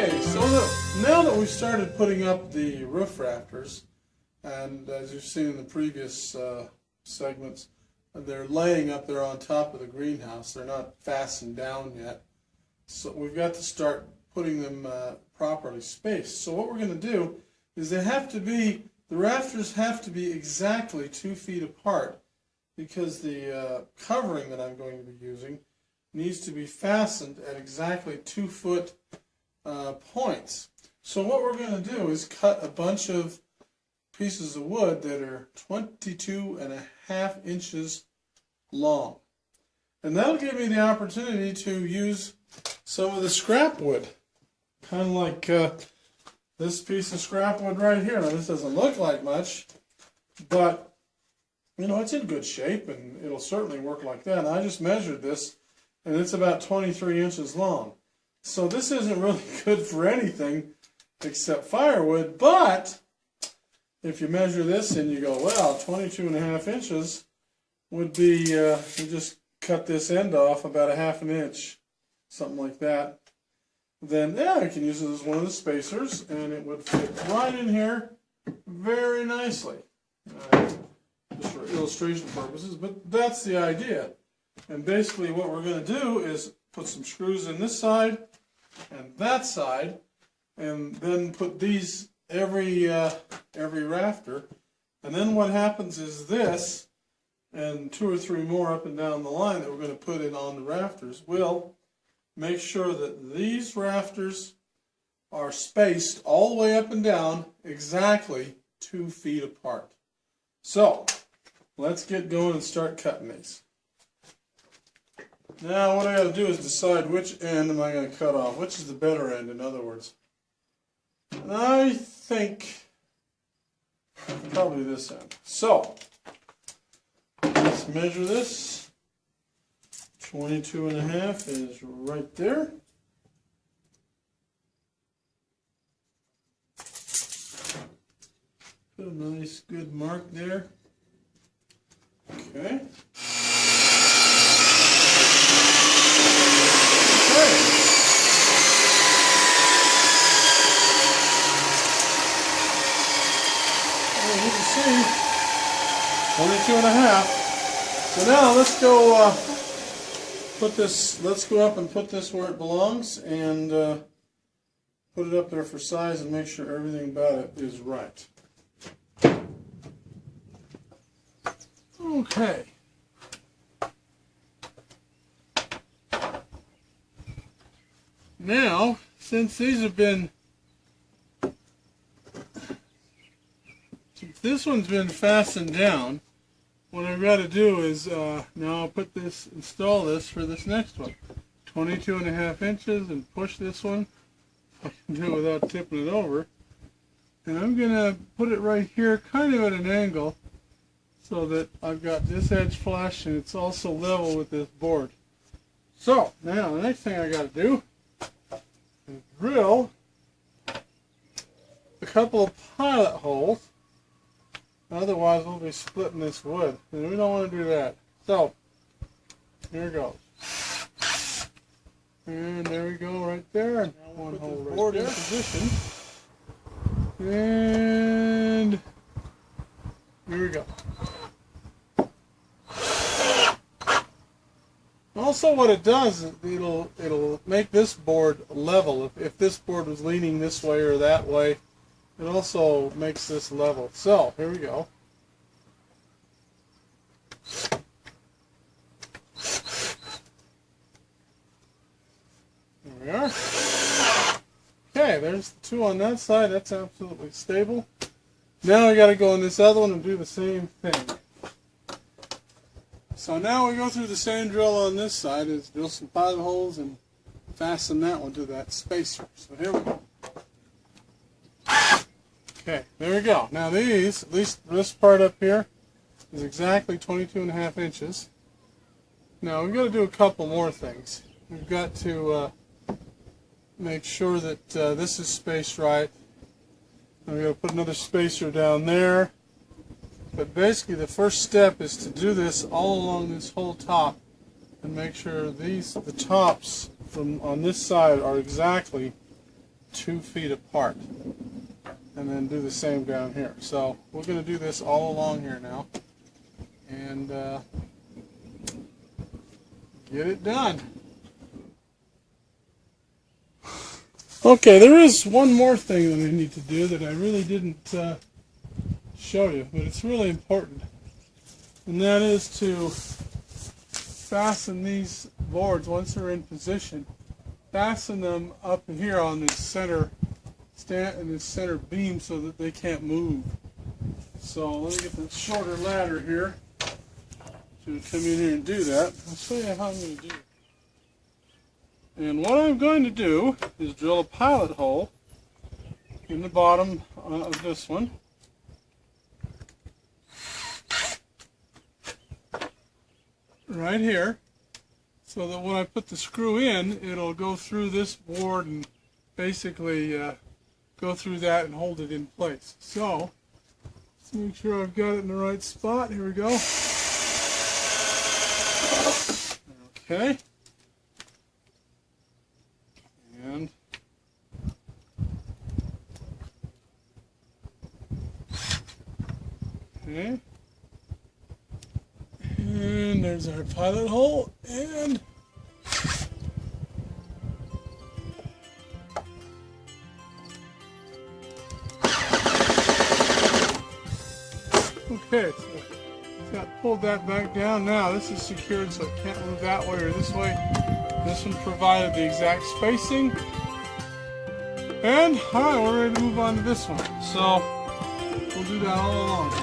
Okay, so now that we've started putting up the roof rafters, and as you've seen in the previous segments, they're laying up there on top of the greenhouse. They're not fastened down yet. So we've got to start putting them properly spaced. So what we're going to do is the rafters have to be exactly 2 feet apart, because the covering that I'm going to be using needs to be fastened at exactly 2 foot points. So what we're going to do is cut a bunch of pieces of wood that are 22.5 inches long. And that'll give me the opportunity to use some of the scrap wood. Kind of like this piece of scrap wood right here. Now this doesn't look like much, but you know, it's in good shape and it'll certainly work like that. And I just measured this and it's about 23 inches long. So this isn't really good for anything except firewood, but if you measure this and you go, well, 22.5 inches would be, you just cut this end off about 1/2 inch, something like that. Then, yeah, I can use it as one of the spacers, and it would fit right in here very nicely. Just for illustration purposes, but that's the idea. And basically what we're going to do is put some screws in this side and that side, and then put these every rafter. And then what happens is this, and 2 or 3 more up and down the line that we're going to put in on the rafters, will make sure that these rafters are spaced all the way up and down exactly 2 feet apart. So let's get going and start cutting these. Now what I got to do is decide which end am I going to cut off. Which is the better end, in other words. And I think probably this end. So let's measure this. 22.5 is right there. Put a nice good mark there. Okay. As you can see, 22.5. So now let's go put this. Let's go up and put this where it belongs, and put it up there for size, and make sure everything about it is right. Okay. Now, since this one's been fastened down, what I've got to do is now I'll install this for this next one. 22.5 inches, and push this one. I can do it without tipping it over. And I'm going to put it right here, kind of at an angle, so that I've got this edge flush and it's also level with this board. So, now the next thing I got to do is drill a couple of pilot holes. Otherwise we'll be splitting this wood, and we don't want to do that. So, here it goes. And there we go right there. And now we'll put this board in position. And here we go. Also what it does is it'll make this board level. If this board was leaning this way or that way, it also makes this level. So here we go. There we are. Okay, there's the 2 on that side. That's absolutely stable. Now we got to go on this other one and do the same thing. So now we go through the same drill on this side, is drill some pilot holes and fasten that one to that spacer. So here we go. Okay, there we go. Now these, at least this part up here, is exactly 22.5 inches. Now we've got to do a couple more things. We've got to make sure that this is spaced right. And we've got to put another spacer down there. But basically the first step is to do this all along this whole top and make sure the tops from on this side are exactly 2 feet apart. And then do the same down here. So we're going to do this all along here now. And get it done. Okay, there is one more thing that I need to do that I really didn't show you, but it's really important. And that is to fasten these boards once they're in position. Fasten them up here on this center stand and this center beam so that they can't move. So let me get the shorter ladder here to come in here and do that. I'll show you how I'm going to do it. And what I'm going to do is drill a pilot hole in the bottom of this one. Right here, so that when I put the screw in, it'll go through this board and basically go through that and hold it in place. So, let's make sure I've got it in the right spot. Here we go. Okay. And okay. And there's our pilot hole, and okay, so got pulled that back down. Now this is secured so it can't move that way or this way. This one provided the exact spacing. And alright, we're ready to move on to this one. So we'll do that all along here.